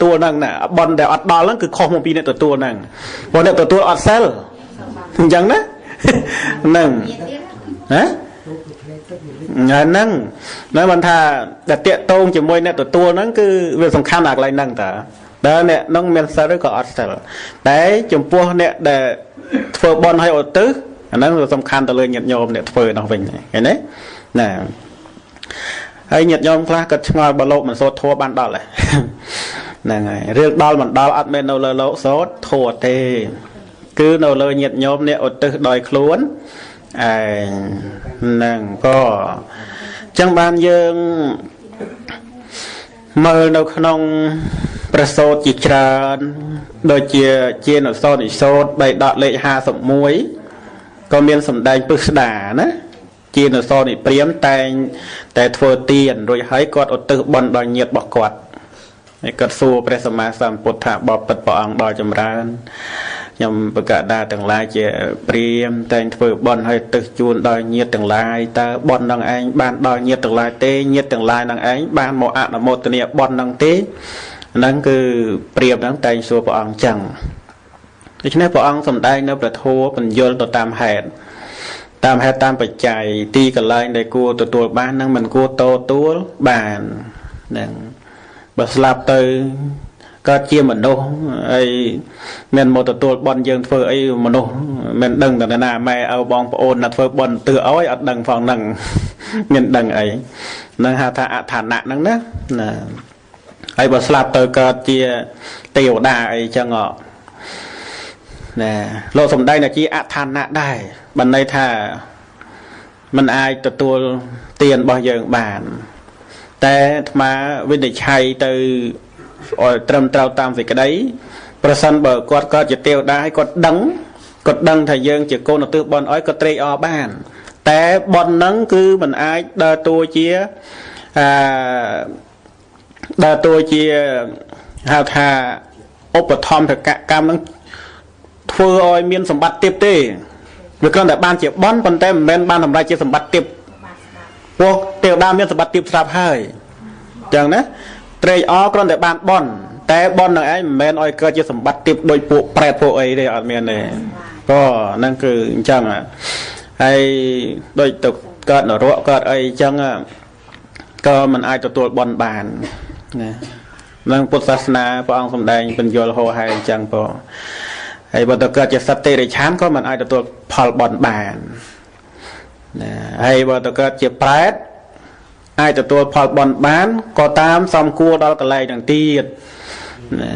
tua năng nè bọn để ọt đo lắm cứ kho một pi nè tua năng bọn để tua ọt sel chẳng đấy năng hả năng nói bạn thà đặt tiện tôn chỉ môi nè tua nó cứ việc sòng khăn lạc lại năng ta đó nè nông men sao đấy có ọt sel đấy chùm pua nè để phơi bọn hay ọt tứ nó sòng khăn ta lên nhiệt nhôm nè phơi nó về cái đấy nè hay nhiệt nhôm khác cất ngồi bờ lộ mình sốt thua ban đỏ lại nè riêng đo mình đo ăn bên nấu lơ lỗ sốt thua tê cứ nấu lơ nhiệt nhôm nè ở từ đòi khốn nè có chẳng ban dương mơ đâu không sốt chỉ tràn đôi chia nó sốt bày đọt lệ hà sụp muối có miếng sầm đai bự đà nữa chia nó so thì priếmแต่ធ្វើtiền rồi hãyគាត់អត់ទៅបន់ដល់ញាតរបស់គាត់ហើយគាត់សួរព្រះសម្មាសម្ពុទ្ធថាបបិទ្ធព្រះអង្គដល់ចម្រើនខ្ញុំបកដាទាំងឡាយជាព្រាមតែងធ្វើបន់ឲ្យទៅជួនដល់ញាតទាំងឡាយតើបន់នឹងឯងបានដល់ញាតទាំងឡាយទេញាតទាំងឡាយនឹងឯងបានមកអនុមោទនាបន់នឹងទេហ្នឹងគឺព្រាមហ្នឹងតែងសួរព្រះអង្គចឹងដូច្នេះព្រះអង្គសម្ដែងនៅព្រះធម៌បញ្យលទៅតាមហេតុតាមហេតុតាមបច្ច័យទីកន្លែងដែលគួរទទួលបាននឹងមិនគួរតទួលបានហ្នឹងបើស្លាប់ទៅកើតជាមនុស្សអីមានមកទទួលបន់យើងធ្វើអីមនុស្សមិនដឹងតែណាម៉ែឪបងប្អូនណាធ្វើបន់ទើឲ្យអត់ដឹងផងហ្នឹងមានដឹងអីនឹងហៅថាអឋានៈហ្នឹងណាហើយបើស្លាប់ទៅកើតជាទេវតាអីចឹងណែលោកសំដែងជាអឋានៈដែរបានន័យថាมันអាចទទួលទានរបស់យើងបានតែអាត្មាវិនិច្ឆ័យទៅឲ្យត្រឹមត្រូវតាមសេចក្តីប្រសិនបើគាត់ក៏ជាទេវតាហើយគាត់ដឹងថាយើងជាកូនឧទ្ទិសបន់ឲ្យគាត់ត្រេកអរបានតែបន់ហ្នឹងគឺมันអាចដើរតួជាដើរតួជាហៅថាឧបត្ថម្ភកម្មហ្នឹងធ្វើឲ្យមានសម្បត្តិទៀតទេវាគ្រាន់តែបានជាបន់ប៉ុន្តែមិនមែនបានសម្រេចជាសម្បត្តិទៀតពួកទេវតាមានសម្បត្តិទៀតស្រាប់ហើយអញ្ចឹងណាត្រេកអរគ្រាន់តែបានបន់តែបន់នឹងឯងមិនមែនឲ្យកើតជាសម្បត្តិទៀតដោយពួកប្រែតពួកអីទេអត់មានទេក៏ហ្នឹងគឺអញ្ចឹងហើយដូចទៅកើតនរកកើតអីអញ្ចឹងក៏មិនអាចទទួលបន់បានណានឹងពុទ្ធសាសនាព្រះអង្គសម្ដែងបញ្យលហោហែអញ្ចឹងផងហើយបើទៅកើតជាសត្វទេរិឆានក៏មិនអាចទទួលផលបន់បានណាហើយបើទៅកើតជាប្រែតអាចទទួលផលបន់បានក៏តាមសំគួរដល់កន្លែងទាំងទៀតណា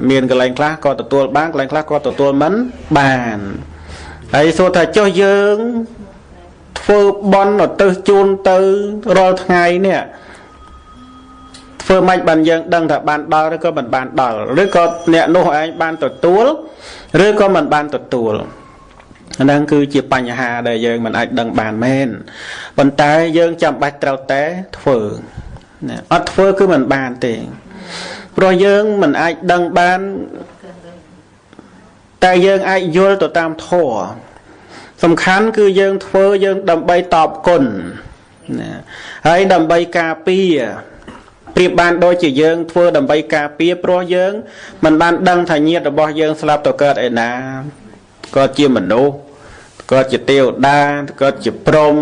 មានកន្លែងខ្លះក៏ទទួលបានកន្លែងខ្លះក៏ទទួលមិនបានហើយសួរថាចុះយើងធ្វើបន់ទៅជូនទៅរាល់ថ្ងៃនេះធ្វើម៉េចបានយើងដឹងថាបានដល់ឬក៏មិនបានដល់ឬក៏អ្នកនោះឯងបានទទួលឬក៏មិនបានទទួលហ្នឹងគឺជាបញ្ហាដែលយើងមិនអាចដឹងបានមែនប៉ុន្តែយើងចាំបាច់ត្រូវតែធ្វើអត់ធ្វើគឺមិនបានទេព្រោះយើងមិនអាចដឹងបានតែយើងអាចយល់ទៅតាមធម៌សំខាន់គឺយើងធ្វើយើងដើម្បីតបគុណហើយដើម្បីការពារប្រៀបបានដូចជាយើងធ្វើដើម្បីការពារព្រោះយើងមិនបានដឹងថាញាតិរបស់យើងស្លាប់ទៅកើតឯណាក៏ជាមនុស្សក៏ជាទេវតាក៏ជាព្រហ្ម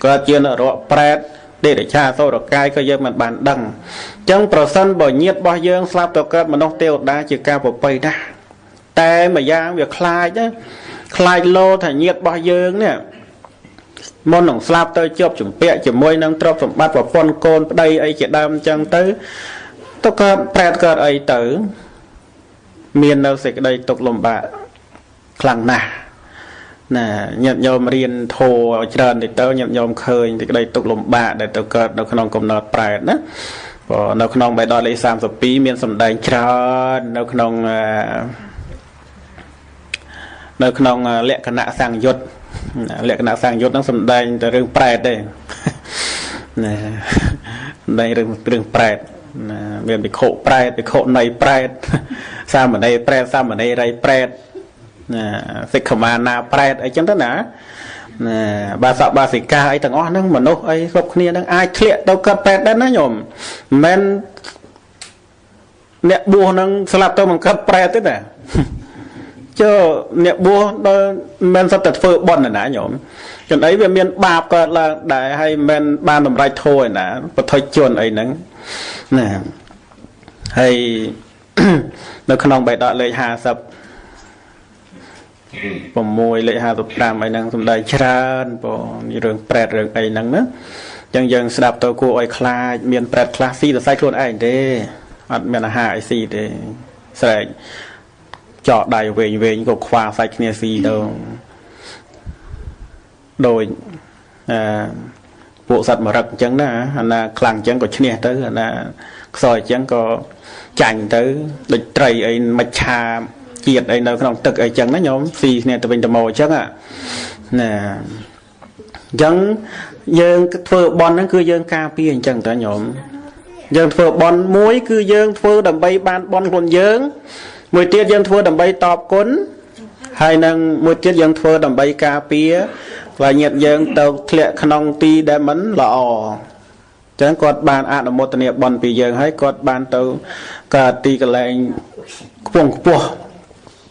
ក៏ជានរកប្រែតទេរិឆាសូរកាយក៏យើងមិនបានដឹងអញ្ចឹងប្រសិនបើញាតិរបស់យើងស្លាប់ទៅកើតមនុស្សទេវតាជាការប្របីណាស់តែម្យ៉ាងវាខ្លាចណាខ្លាចលោថាញាតិរបស់យើងនេះមុននឹងស្លាប់ទៅជាប់ជំពាក់ជាមួយនឹងទ្រព្យសម្បត្តិប្រពន្ធកូនប្តីអីជាដើមអញ្ចឹងទៅកើតប្រែតកើតអីទៅមាននៅសេចក្តីទុក្ខលំបាកខ្លាំងណាស់ណាញាតិញោមរៀនធម៌ឲ្យច្រើនទៅញាតិញោមឃើញសេចក្តីទុក្ខលំបាកដែលទៅកើតនៅក្នុងកំណត់ប្រែតណាព្រោះនៅក្នុងបេដកលេខ32មានសម្ដែងច្រើននៅក្នុងលក្ខណៈសង្យុត្តលក្ខណៈសង្យុត្តហ្នឹងសម្ដែងតែរឿងប្រែតទេណាសម្ដែងរឿងប្រែតណាមានភិក្ខុប្រែតភិក្ខុនៃប្រែតសាមណេរប្រែតសាមណេរីប្រែតណាសិក្ខមាណាប្រែតអីចឹងទៅណាបាសកបាសិកាអីទាំងអស់ហ្នឹងមនុស្សអីគ្រប់គ្នាហ្នឹងអាចធ្លាក់ទៅកើតប្រែតដែរណាញោមមិន nè bùa năng slap tôi bằng cấp pre thế nè cho nè bùa men sắp tật phơ bon là nã nhổm chuyện ấy về miền bạp có là đại hay men ban làm rai thôi nã và thôi chuồn ấy nắng nè hay nó không bài đợi lấy hà sậpผมมวยเลยหาตุตามไอ้นังสมได้ชราญปอมีเรื่องแปรเรื่องไอ้นังนะยังสดับตัวกูไอ้คลาเมียนแปรคลาซีแต่ใส่ครวนไอ้เด้อัดเมียนหาไอ้ซีเด้ใส่เจาะได้เวงก็ควาใส่เนียซีโดยพวกสัตว์มารักจังนะอันน่ะคลังจังก็เชนียเตออันน่ะซอยจังก็จังเตอเด็กไตรไอ้มัชชาเกียดไอ้เราขนมตึกไอ้จังนะโยมซีเนี่ยจะเป็นตะโมจังอ่ะน่ะยังเฟือบอลนั่นคือยังกาเปียจังแต่โยมยังเฟือบอลมวยคือยังเฟือดับใบบานบอลคนยังมวยเตี้ยยังเฟือดับใบตอบก้นให้นั่งมวยเตี้ยยังเฟือดับใบกาเปียvà nhiệt dương tàu lệ khăn ti để mấn lọ chẳng có bàn ạ là một niệm bòn bị dương hay có bàn tàu cả ti cái lại cuồng cuồng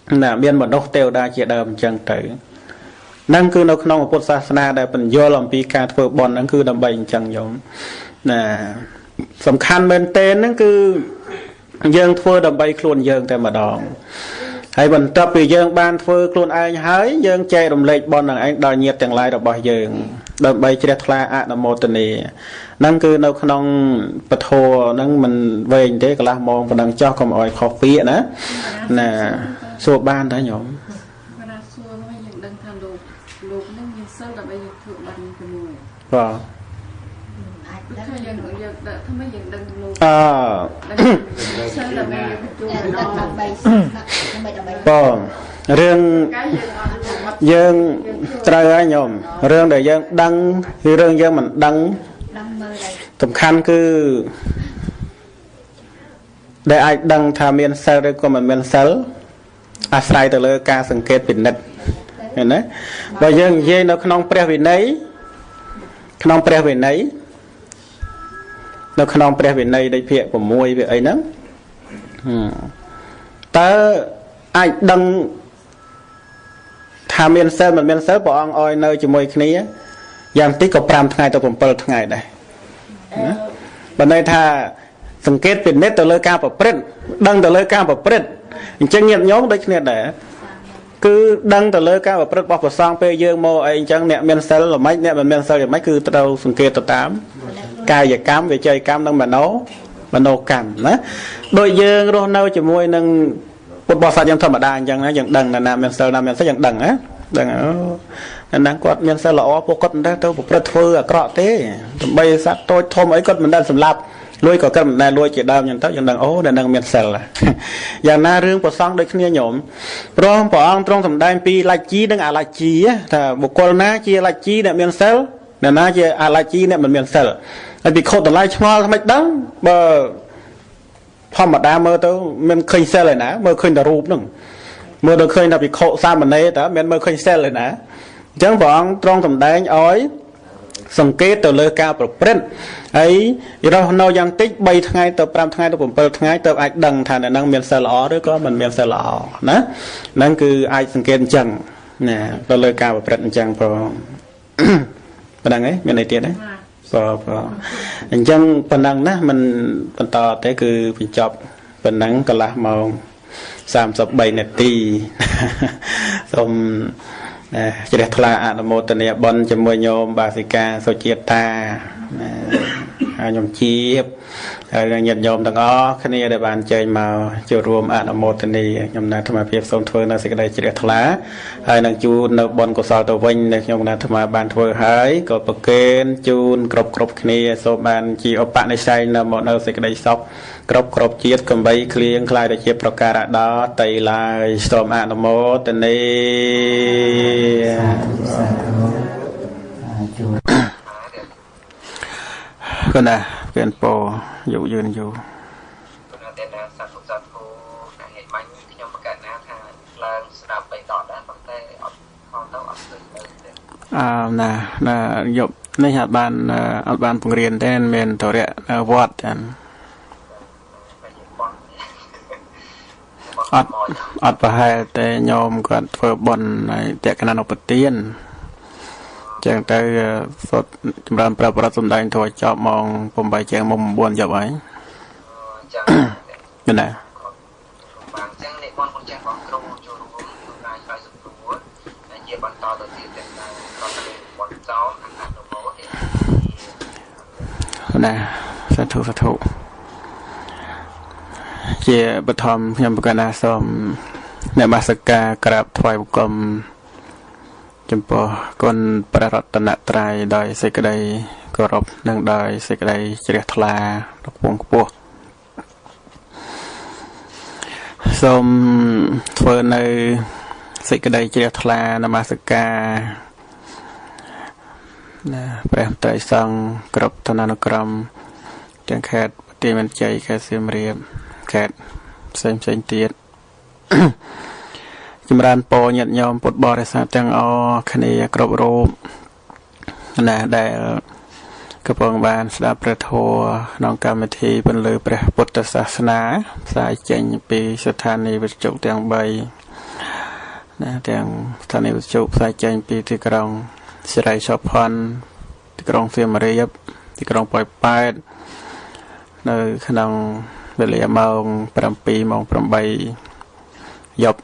là biên một đốc tiêu đa chia đầm chẳng tới năng cứ nó không một phút sa na để mình vô làm pi ca phơi bòn năng cứ đầm bệnh chẳng giống nèสำคัญเป็นเต้นนั่นคือdương phơi đầm bay khuôn dươngแต่มาดองให้บรรทับไปยังบ้านเฟื่องคลุนไอ้หายยังใจดมเล็กบอลหนังไอ้ดอยเงียบแต่งลายดอกบอยยังดอกใบเจริญทลาอะนโมตเนีนั่นคือเราขนมปะโทนั่นมันเวงเด็กละมองปนังเจ้าคอมออยคอฟฟี่นะน่ะสูบบ้านได้หยมก็ก็เรื่องยังตรายโยมเรื่องเดี๋ยวยังดังคือเรื่องยังมันดังสำคัญคือได้ไอ้ดังทามีนเซลล์ก็มันเป็นเซลล์อาศัยแต่เลยการสังเกตเป็นนิดเห็นไหมว่ายังเย็นเราขนมเปรี้ยวเป็นไหนขนมเปรี้ยวเป็นไหนเราขนมเปรี้ยวเป็นไหนได้เพียผมมวยไปไอ้นั้นแต่ไอ้ดังทามีนเซลล์มันเป็นเซลล์ปองออยเนยจมูกนี้ยามติกับปรามทั้งไงตัวผมเปิดทั้งไงได้บันไดถ้าสังเกตเป็นเน็ตตัวเลยการปรับเปลี่ยนดังตัวเลยการปรับเปลี่ยนจังเงียบย้อนได้ขนาดไหนคือดังตัวเลยการปรับเปลี่ยนบอกภาษาเปย์เยอะโมไอ้จังเนี่ยเมนเซลหรือไม่เนี่ยมันเมนเซลหรือไม่คือเราสังเกตตัวตามกายกรรมวิจัยกรรมดังแบบโนกรรมนะโดยเยอะเราเน่าจมูกนั่งบทบาทยังธรรมดาอย่างนะอย่างดังนะเมนเซลนะเมนเซลอย่างดังนะดังนั่นก็เมียนเสลอพวกก็ได้ตัวประทัวกระเต้ใบสัตว์ตัวทมไอ้ก็มันได้สำหรับรวยก็กันได้รวยเจดาวอย่างเท่าอย่างดังโอ้ดังเมียนเสลอย่างน่าเรื่องปะซองโดยขี้หยมพร้อมปองตรงสำได้ปีลายจีดังอะไรจีถ้าบุคคลน่าจีลายจีเนี่ยเมียนเสลเนี่ยน่าจีอะไรจีเนี่ยมันเมียนเสลไอ้ปีโคตรลายชมอทำไมดังเบอร์พอมาดาเมื่อตัวมันเคยเสลเลยนะเมื่อเคยแต่รูปนึงเมื่อเราเคยนับปีโคตรซ้ำมันเลยแต่เมื่อเคยเสลเลยนะจังบอกตรงสำได้อ้อยสังเกตตัวเลยกาปรับเปลี่ยนไอ้เราเรายังติ๊กใบทั้งไงตัวปรามทั้งไงตัวผมเปิดทั้งไงตัวไอ้ดังทานนั่งเมียนเซลล์ด้วยก็มันเมียนเซลล์นะนั่นคือไอ้สังเกตจังเนี่ยตัวเลยกาปรับเปลี่ยนจังพอเป็นยังไงเป็นอะไรเตี้ยนะพอจังเป็นดังนะมันเป็นต่อแต่คือเป็นจอบเป็นนังกะละมอง30 นาทีสมจะได้ทลาอนุโมทนาบอลจะมวยโยมบาสิกาโซเจียตาโยมชีบหยัดโยมต่างอ้อขณีได้บานเจยมาจะรวมอนุโมทนาโยมนาธรรมเพียบทรงเทอนาสิกได้จะได้ทลาให้นางจูนในบอลกุศลตัววิ่งในโยมนาธรรมบานเทอหายก็ประเคนจูนกรบขณีโซบานจีอปะในใจนำหมดนาสิกได้ซอกกรบเจียดกำใบเคลียงคลายได้เจ็บประการดอไตลายสมอนุโมทนาก็นะเป็นโปอยู่ยืนอยู่น่ะยบในหาบ้านปงเรียนได้เมนตัวเรียวอดกัน อดประหารแต่โยมก็เพื่อบนในแต่ขณะนปเตียนจังแต่สดจำเริญประสมได้ถอยจอบมองผมไปแจงมุมบนจับไว้ยังไงบางจังในคนคนแจงของครูจูรุมดูนายไฟสุดตัวในเยี่ยบรรทอตัวที่เป็นนายก็เป็นบนเจ้าขนาดตัวโม่นะสาธุเจียบทอมยมปกนาสมในมาสกากราบถวายบุกรมจำปอกนประรัตนตรัยโดยเสกได้กรบนั่งโดยเสกได้เจริญทลาดอกพวงปัวสมเทวในเสกได้เจริญทลานมาสกาแปรไตรสังกรบธนานกรรมจังแคดปฏิมันใจแคดเสียมเรียบแคดเส้นเตียดจำรานโปหยัดยอมปดบริษัทจังเอาคณีกรบรูปได้กระปองบานสดาประโทน้องกรรมธีเป็นเลยพระพุทธศาสนาสายเจงปีสถานีวิจุเตียงใบเตียงสถานีวิจุสายเจงปีที่กรองสไลชอบพรที่กรองเสียมเรียบที่กรองปล่อยปลายในขนมเวลามองประปีมองประใบยบ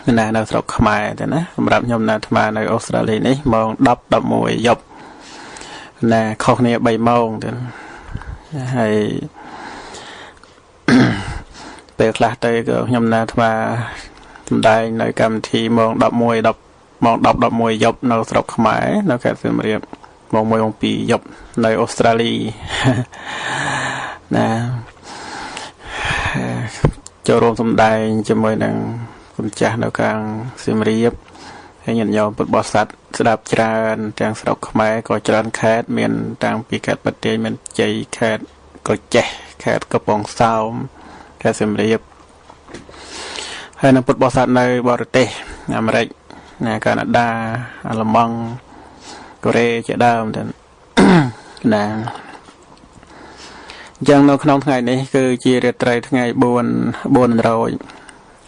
ในสระขมายแต่นะสำหรับยมนาธมาในออสเตรเลียนี่มองดับมวยยบข้อนี้ใบมองแต่ให้เปิดคลาสเตยก็ยมนาธมาทำได้ในกรรมที่มองดับมวยยบในสระขมายในแคสเซียมมองมวยองปียบในออสเตรเลียจะรวมสมได้จะมวยหนังคุณจ่าในกลางเสียมเรียบให้ยันยอมปดบอสัตสดับจราจรสระขมายก็จราแคดเมียนต่างปีแคดปฏิเมียนใจแคดก็แจแคดกระปองเศร้าแคดเสียมเรียบให้นำปดบอสัตในบริเตอเมริกในแคนาดาอัลลมังเกาหลีจะได้เหมือนกันนะยังในขนมไงนี้คือจีเรตไรทั้งไงบนเรา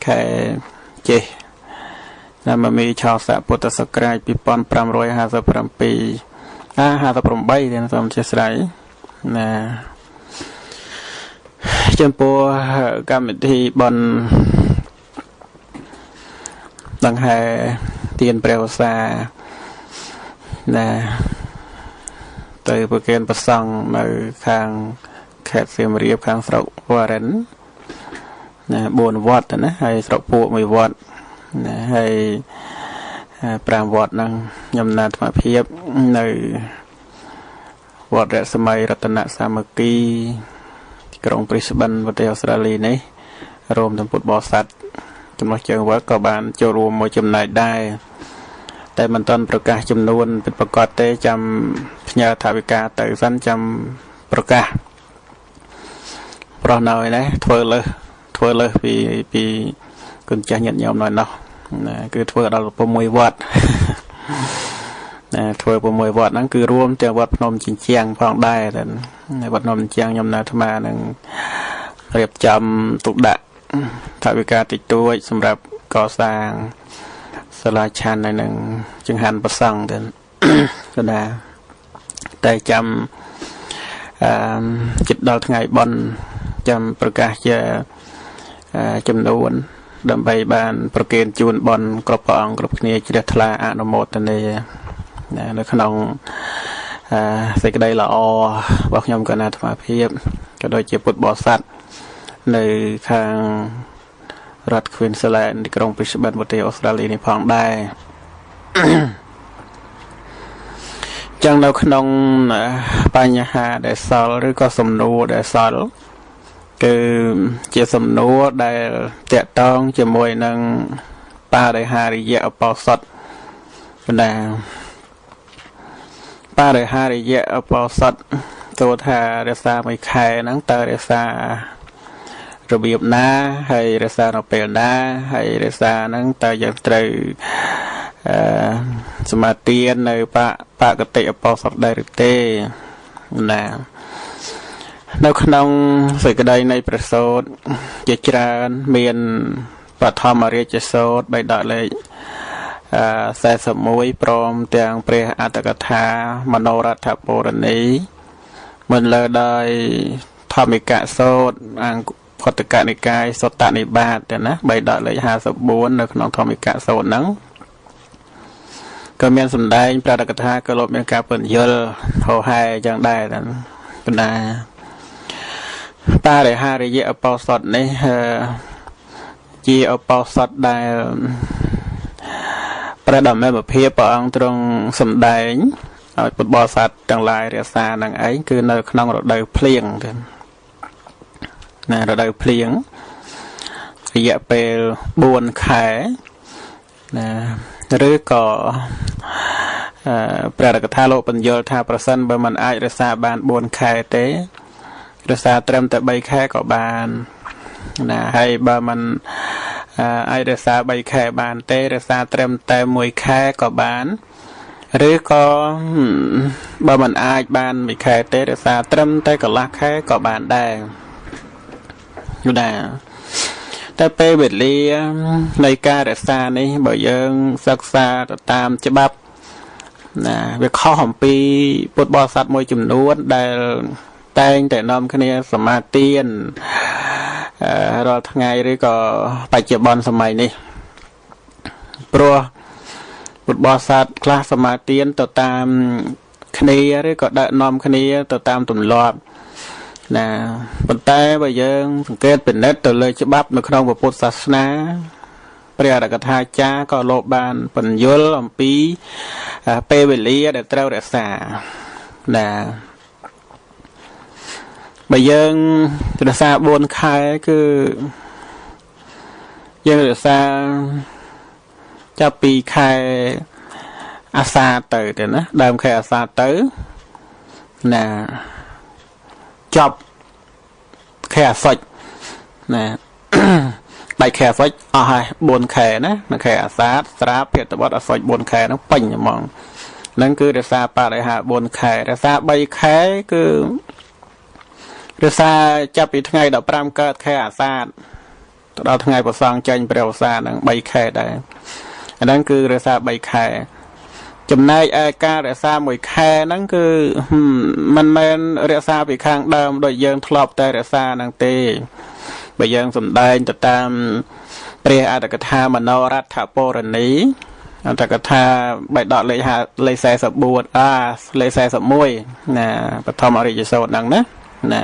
แค่เจนั่นมันมีชาวสะพุทธศักราชปีปอน550 ปี50 ใบเดือนสมเชสไรนะจนปัวกรรมที่บนดังแห่เตียนเปลวซานะเตยประเกณฑ์ประสังในข้างแคดเสียมเรียบข้างสระวารันบนวัดนะให้สระปูไม่วัดให้ปรามวัดนั่งยำนาธมาเพียบในวัดสมัยรัตนสามัคคีกรงปริศบันประเทศออสเตรเลียนี้รวมทั้งพุทธบริษัทจำนวนเชิงวัดก็บานจะรวมมวยจำนายได้แต่มันตอนประกาศจำนวนเป็นประกอบเตจำพญาถาวิกาแต่สั้นจำประกาศเพราะน้อยนะทั่วเลยปีคุณจะnhận nhầmหน่อยเนาะคือทั่วเราประมวยวัดทั่วประมวยวัดนั่นคือรวมแต่วัดพนมจิงเชียงพองได้แต่วัดพนมจิงเชียงยมนาธมาหนึ่งเรียบจำตุกดะถาวิกาติดตัวสำหรับก่อสร้างสลายชันในหนึ่งจึงหันประสังเดินก็ได้แต่จำจิตดาวทั้งไงบอลจำประกาศจะจำนวนดำใบบานประเกณฑ์จูนบอลกรอบปองกรอบเนียจิตทลาอนุโมทนีในขนมใส่กระไดละอบอกยมกันนาธมาเพียบก็โดยเจ็บปวดบอสัตในข้างรัฐควีนสแลนด์กรุงบริสเบนประเทศออสเตรเลียในพองได้จังเราขนมปัญหาได้สอลหรือก็สมนูได้สอลคือเจ้าสมนูได้เตะต้องจะมวยนังป้าได้หาริยะปอสดนะป้าได้หาริยะปอสดตัวทาเรซาไม่ใครนังตาเรซาระเบียบน้าให้เรซาเราเปลี่ยนน้าให้เรซานังตาอย่างไตรสมาธิในปะกติปอสดได้หรือเต้นะ នៅក្នុងសេចក្តីនៃព្រះសូត្រជាច្រើនមានបឋមរាជសូត្របៃដកលេខ41ព្រមទាំងព្រះអត្តកថាមនោរដ្ឋពរណីមិនលើដោយធម្មិកសូត្រអង្គផុតកនិកាយសុត្តនិបាតទេណាបៃដកលេខ54នៅក្នុងធម្មិកសូត្រហ្នឹងក៏មានសម្ដែងព្រះអត្តកថាក៏លោកមានការពន្យល់ហោហែយ៉ាងដែរប៉ុន្តែបរិហារយៈឧបោសថនេះជាឧបោសថដែលព្រះដ៏មេត្តាភាពព្រះអង្គទ្រង់សម្ដែងឲ្យពុទ្ធបរិស័ទទាំងឡាយរក្សានឹងឯងគឺនៅក្នុងរដូវភ្លៀងទេណារដូវភ្លៀងរយៈពេល4ខែណាឬក៏ព្រះរកថាលោកបញ្យល់ថាប្រសិនបើមិនអាចរក្សាបាន4ខែទេរក្សាត្រឹមតែ3ខែក៏បានណាហើយបើមិនអាចរក្សា3ខែបានទេរក្សាត្រឹមតែ1ខែក៏បានឬក៏បើមិនអាចបាន1ខែទេរក្សាត្រឹមតែកន្លះខែក៏បានដែរយល់ដែរតែពេលវេលានៃការរក្សានេះបើយើងសិក្សាទៅតាមច្បាប់ណាវាខុសអំពីពុទ្ធបរិស័ទមួយចំនួនដែលតែងតែនាំគ្នាសមាទានរាល់ថ្ងៃឬក៏បច្ចុប្បន្នសម័យនេះព្រោះពុទ្ធបរិស័ទខ្លះសមាទានទៅតាមគ្នាឬក៏ដឹកនាំគ្នាទៅតាមទម្លាប់ណាប៉ុន្តែបើយើងសង្កេតពិនិត្យទៅលើច្បាប់នៅក្នុងពុទ្ធសាសនាព្រះអរកថាចារ្យក៏លោកបានបញ្យល់អំពីពេលវេលាដែលត្រូវរក្សាណាបើយើងរក្សា4ខែគឺយើងរក្សាចាប់ពីខែអាសាឍទៅណាដើមខែអាសាឍទៅណាចប់ខែអាសត់ណាដាច់ខែអាសត់អស់ហើយ4ខែណានៅខែអាសាឍស្រាប់ភេទវត្តអាសត់4ខែហ្នឹងពេញហ្មងហ្នឹងគឺរក្សាបរិហា4ខែរក្សា3ខែគឺរក្សាចាប់ពីថ្ងៃ15កើតខែអាសាឍទៅដល់ថ្ងៃប្រសង់ចេញព្រះវស្សាហ្នឹង3ខែដែរអាហ្នឹងគឺរក្សា3ខែចំណែកឯការរក្សា1ខែហ្នឹងគឺមិនមែនរក្សាពីខាងដើមដូចយើងធ្លាប់តែរក្សាហ្នឹងទេបើយើងសំដែងទៅតាមព្រះអត្តកថាមនោរដ្ឋពរណីអត្តកថាបៃដកលេខ44លេខ41ណាបឋមរិយសូត្រហ្នឹងណា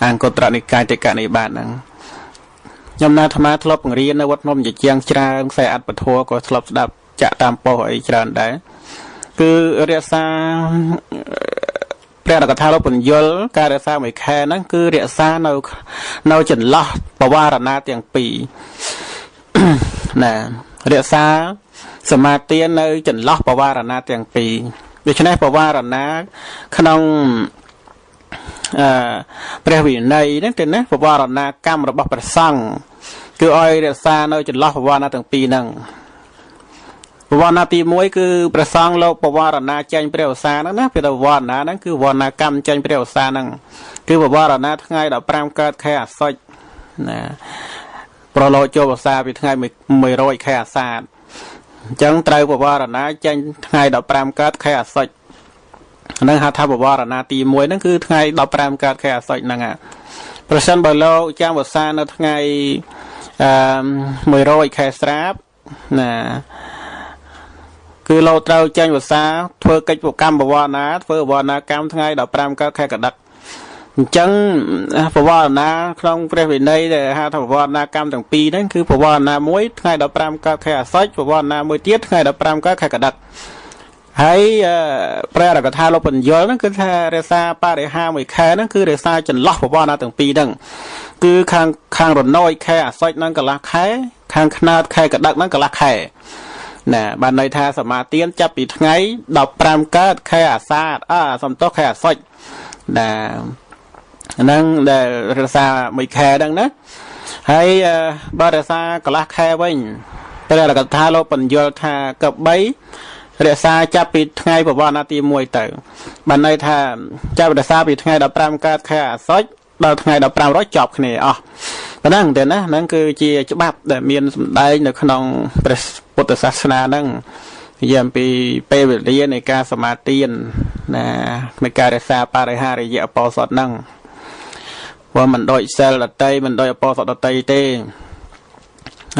អង្គត្រនិកាយតិកនិបាតហ្នឹងខ្ញុំណាអាត្មាធ្លាប់បង្រៀននៅវត្តភ្នំជាជាងច្រើនខ្សែអត្តពធក៏ធ្លាប់ស្ដាប់ចាក់តាមប៉ុស្តិ៍អីច្រើនដែរគឺរក្សាព្រះអរកថាលោកបញ្យល់ការរក្សា1ខែហ្នឹងគឺរក្សានៅចន្លោះបវារណាទាំងពីរណារក្សាសមាទាននៅចន្លោះបវារណាទាំងពីរដូច្នេះបវារណាក្នុងព្រះវិន័យហ្នឹងទេណាបវារណាកម្មរបស់ព្រះសង្ឃគឺឲ្យរក្សានៅចន្លោះបវារណាទាំងពីរហ្នឹងបវរណាទី1គឺព្រះសង្ឃលោកបវរណាចេញព្រះឧស្សាហ៍ហ្នឹងណាពីបវរណាហ្នឹងគឺបវរណាកម្មចេញព្រះឧស្សាហ៍ហ្នឹងគឺបវរណាថ្ងៃ15កើតខែអាសត់ណាប្រឡូចូលឧស្សាហ៍ពីថ្ងៃ100ខែអាសាឍអញ្ចឹងត្រូវបវរណាចេញថ្ងៃ15កើតខែអាសត់ហ្នឹងហៅថាបវរណាទី1ហ្នឹងគឺថ្ងៃ15កើតខែអាសត់ហ្នឹងប្រសិនបើលោកចាំឧស្សាហ៍នៅថ្ងៃ100ខែស្រាបណាគឺលោកត្រូវចេញវស្សាធ្វើកិច្ចប្រកម្មបវរណាធ្វើបវរណាកម្មថ្ងៃ15កើតខែកដិកអញ្ចឹងបវរណាក្នុងព្រះវិន័យដែលហៅថាបវរណាកម្មទាំងពីរហ្នឹងគឺបវរណាមួយថ្ងៃ15កើតខែអាសត់បវរណាមួយទៀតថ្ងៃ15កើតខែកដិកហើយព្រះអរកថាលោកបញ្យល់ហ្នឹងគឺថារក្សាបរិហា1ខែហ្នឹងគឺរក្សាចន្លោះបវរណាទាំងពីរហ្នឹងគឺខាងរណយខែអាសត់ហ្នឹងកន្លះខែខាងខ្នើតខែកដិកហ្នឹងកន្លះខែណាបានន័យថាសមាទានចាប់ពីថ្ងៃ15កើតខែអាសាឍសំទោសខែអាសត់ណាហ្នឹងដែលរក្សា1ខែហ្នឹងណាហើយបើរក្សាកន្លះខែវិញព្រះអរកថាលោកបញ្យល់ថាកបី រក្សាចាប់ពីថ្ងៃប្រវត្តិណាទី1ទៅបានន័យថាចាប់រក្សាពីថ្ងៃ15កើតខែអាសត់ដល់ថ្ងៃ15រយចប់គ្នាអស់ប៉ុណ្ណឹងទេណាហ្នឹងគឺជាច្បាប់ដែលមានសម្ដែងនៅក្នុងព្រះពុទ្ធសាសនាហ្នឹងនិយាយអំពីពេលវេលានៃការសមាទានណានៃការរក្សាបរិហារយៈអបោសថហ្នឹងព្រោះមិនដូចសិលដតីមិនដូចអបោសថដតីទេ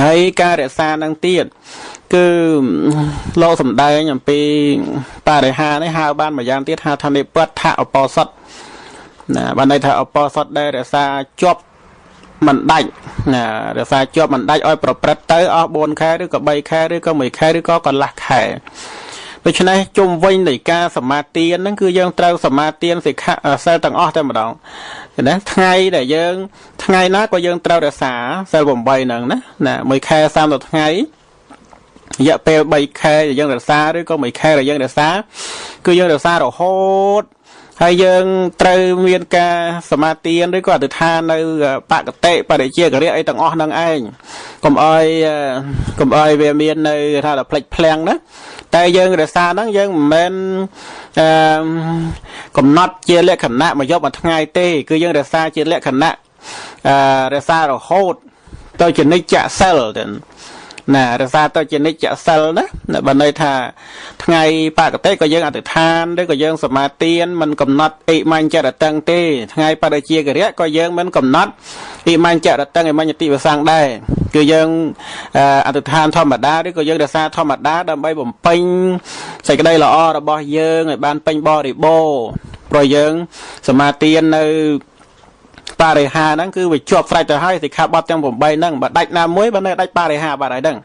ហើយការរក្សានឹងទៀតគឺលោកសំដែងអំពីបរិហានេះហៅបានមួយយ៉ាងទៀតហៅថានិព្វថអបោសថណាបានន័យថាអបោសថដែលរក្សាជាប់មិនដាច់ណារក្សាជាប់មិនដាច់ឲ្យប្រព្រឹត្តទៅអស់4ខែឬក៏3ខែឬក៏1ខែឬក៏កន្លះខែដូច្នេះជុំវិញនៃការសមាទានហ្នឹងគឺយើងត្រូវសមាទានសិក្ខាសិលទាំងអស់តែម្ដងណាថ្ងៃដែលយើងថ្ងៃណាក៏យើងត្រូវរក្សាសិល8ហ្នឹងណា1ខែ30ថ្ងៃរយៈពេល3ខែដែលយើងរក្សាឬក៏1ខែដែលយើងរក្សាគឺយើងរក្សារហូតហើយយើងត្រូវមានការសមាទានឬក៏អធិដ្ឋាននៅបកតិបរិជាករិយអីទាំងអស់ហ្នឹងឯងកុំអោយវាមាននៅថាដល់ផ្លេចផ្លាំងណាតែយើងរក្សាហ្នឹងយើងមិនមែនកំណត់ជាលក្ខណៈមកយកមួយថ្ងៃទេគឺយើងរក្សាជាលក្ខណៈរក្សារហូតទៅជានិច្ចសិលទៅណារក្សាទៅជានិច្ចសិលណាបើន័យថាថ្ងៃបកតិក៏យើងអធិដ្ឋានឬក៏យើងសមាទានមិនកំណត់អិមញ្ចរតឹងទេថ្ងៃបរិជាករិយក៏យើងមិនកំណត់អិមញ្ចរតឹងអិមញ្ញតិវសង្ឃដែរគឺយើងអធិដ្ឋានធម្មតាឬក៏យើងរក្សាធម្មតាដើម្បីបំពេញសេចក្តីល្អរបស់យើងឲ្យបានពេញបរិបូរណ៍ព្រោះយើងសមាទាននៅបរិហាហ្នឹងគឺវាជាប់ស្រេចទៅហើយសិក្ខាបទទាំង8ហ្នឹងបើដាច់ណាមួយបើនៅដាច់បរិហាបាត់ហើយហ្នឹង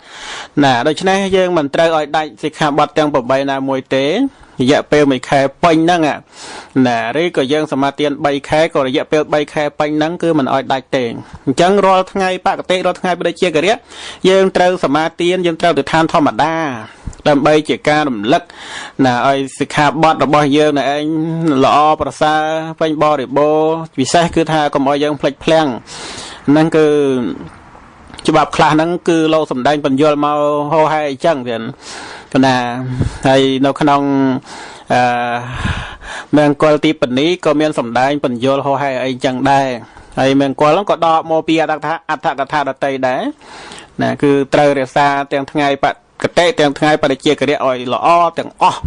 ណាដូច្នេះយើងមិនត្រូវឲ្យដាច់សិក្ខាបទទាំង8ណាមួយទេរយៈពេល1ខែពេញហ្នឹងណាឬក៏យើងសមាទាន3ខែក៏រយៈពេល3ខែពេញហ្នឹងគឺមិនឲ្យដាច់ទេអញ្ចឹងរាល់ថ្ងៃបកតិរាល់ថ្ងៃបរិជាករិយយើងត្រូវសមាទានយើងត្រូវទៅឋានធម្មតាដើម្បីជាការរំលឹកណាឲ្យសិក្ខាបទរបស់យើងនៅឯងល្អប្រសើរពេញបរិបូរណ៍ពិសេសគឺថាកុំឲ្យយើងភ្លេចភ្លាំងហ្នឹងគឺច្បាប់ខ្លះហ្នឹងគឺលោកសំដែងបញ្យល់មកហោហែអញ្ចឹងទៀតណាហើយនៅក្នុងមង្គលទីបនីក៏មានសំដែងបញ្យល់ហោហែអីអញ្ចឹងដែរហើយមង្គលហ្នឹងក៏ដកមកពីអត្ថកថាដតីដែរណាគឺត្រូវរក្សាទាំងថ្ងៃកតិទាំងថ្ងៃបរិជាករិយឲ្យល្អទាំងអស់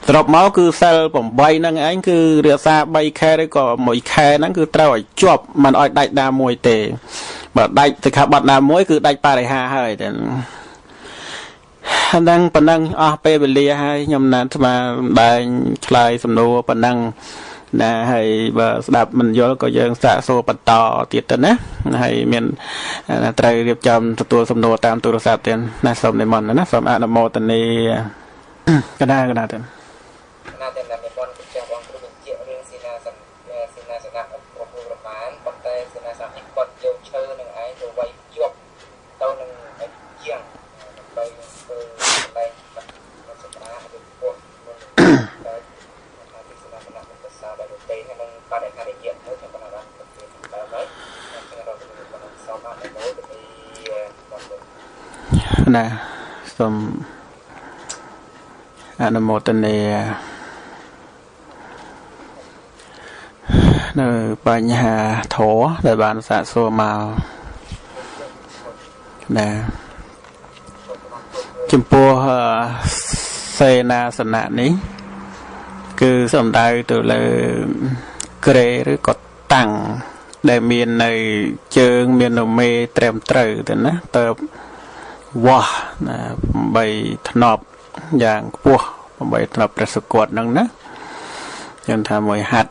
សរុបមកគឺសិល8ហ្នឹងឯងគឺរក្សា3ខែឬក៏1ខែហ្នឹងគឺត្រូវឲ្យជាប់មិនឲ្យដាច់ណាមួយទេបើដាច់សិក្ខាបទណាមួយគឺដាច់បរិហាហើយតែហ្នឹងប៉ុណ្ណឹងអស់ពេលវេលាហើយខ្ញុំណាត់ស្មាដែងឆ្លើយសំណួរប៉ុណ្ណឹងណាហើយបើស្ដាប់មិនយល់ក៏យើងសាកសួរបន្តទៀតទៅណាហើយមានត្រូវរៀបចំទទួលសំណួរតាមទូរស័ព្ទទៀតណាសូមនិមន្តណាសូមអនុមោទនាកណាទៅតែនិមន្តចាស់បងគ្រូបញ្ជាក់រឿងសេនាសនៈប្រពូប្រមាណប៉ុន្តែសេនាសនៈនេះគាត់យកឈើនឹងឯងទៅវាយជាប់ទៅនឹងជាងដើម្បីធ្វើកន្លែងសម្រាប់ឲ្យពួកតែទីសេនាសនៈប្រសាដែលទៅក្នុងបរិហារយៈទៅខ្ញុំបានបានទៅតាមហើយខ្ញុំរកទៅសូមអនុមោទនាណាសូមអនុមោទនានៅបញ្ហាធម៌ដែលបានសាកសួរមកណាចំពោះសេនាសនៈនេះគឺសំដៅទៅលើក្រេឬក៏តាំងដែលមាននៅជើងមាននៅមេត្រឹមត្រូវទៅណាទៅវាស់ណា8ធ្នប់យ៉ាងខ្ពស់8ធ្នប់ព្រះសុគតហ្នឹងណាយើងថាមួយហាត់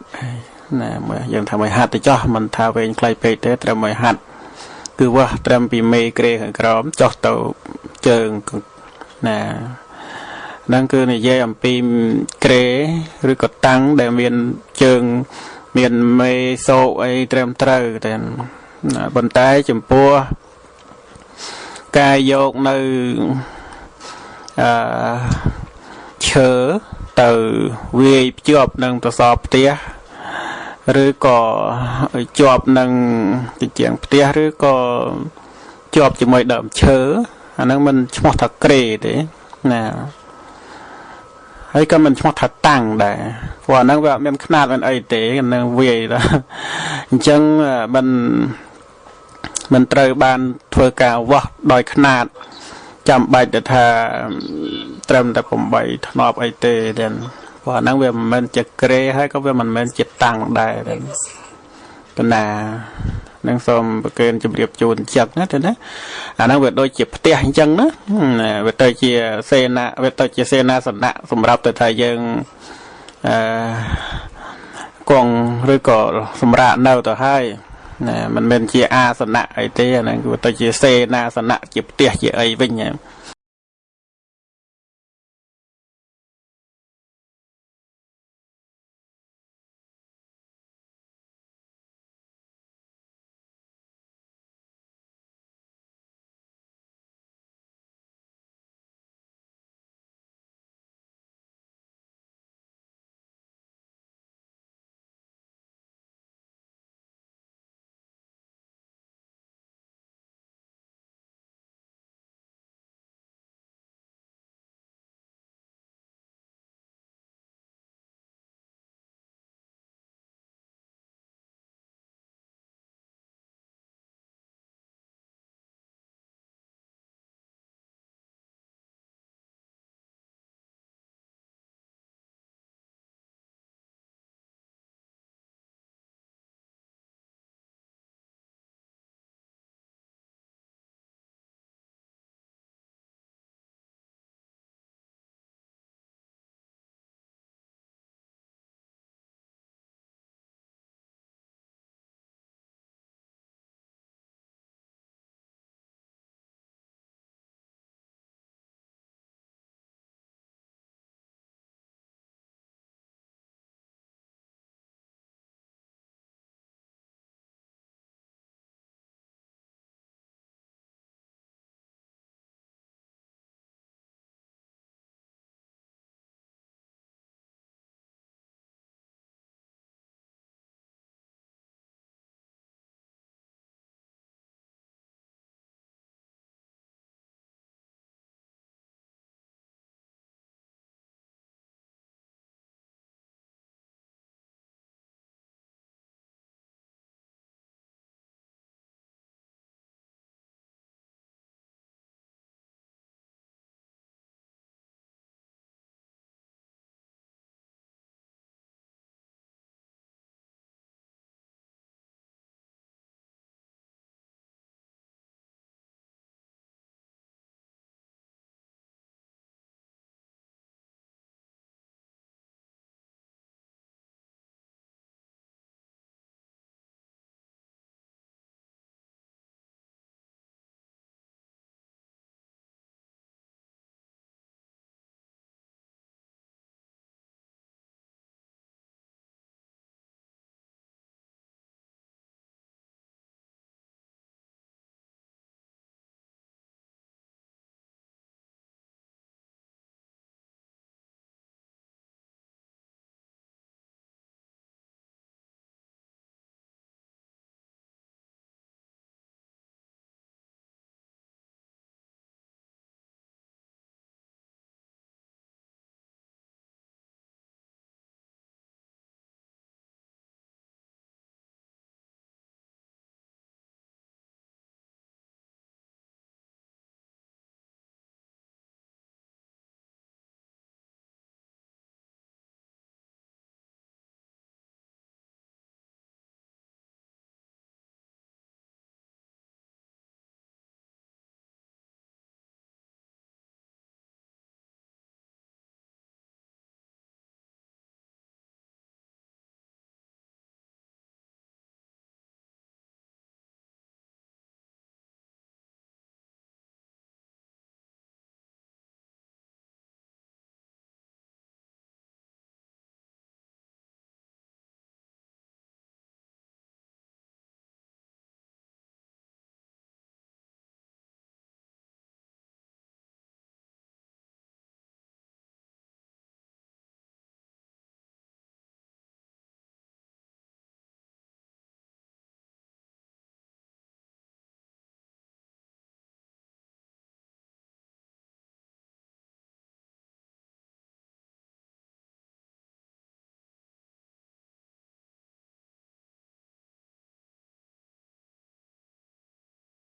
ណាយើងថាមួយហាត់ទៅចោះមិនថាវែងខ្លីពេកទេត្រឹមមួយហាត់គឺវាស់ត្រឹមពីមេក្រេខាងក្រោមចុះទៅជើងណាហ្នឹងគឺនិយាយអំពីក្រេឬក៏តាំងដែលមានជើងមានមេសោកអីត្រឹមត្រូវតែប៉ុន្តែចំពោះការយកនៅឈើទៅវាយភ្ជាប់នឹងសសរផ្ទះឬក៏ជាប់នឹងជញ្ជាំងផ្ទះឬក៏ជាប់ជាមួយដើមឈើអាហ្នឹងមិនឈ្មោះថាក្រេទេណា ហើយក៏មិនឈ្មោះថាតាំងដែរព្រោះអាហ្នឹងវាអត់មានຂະຫນាតមិនអីទេនឹងវាយដល់អញ្ចឹងមិនត្រូវបានធ្វើការវាស់ដោយຂະຫນាតចាំបាច់ទៅថាត្រឹមតែ8ធ្នប់អីទេទាំងព្រោះអាហ្នឹងវាមិនមែនជាក្រេហើយក៏វាមិនមែនជាតាំងដែរកណានឹងសូមប្រកេនជម្រាបជូនចឹកណាទៅណាអាហ្នឹងវាដូចជាផ្ទះអញ្ចឹងណាវាទៅជាសេនាវាទៅជាសេនាសនៈសម្រាប់ទៅថាយើងគង់ឬក៏សម្រាប់នៅទៅហើយណាមិនមែនជាអាសនៈអីទេអាហ្នឹងគឺទៅជាសេនាសនៈជាផ្ទះជាអីវិញ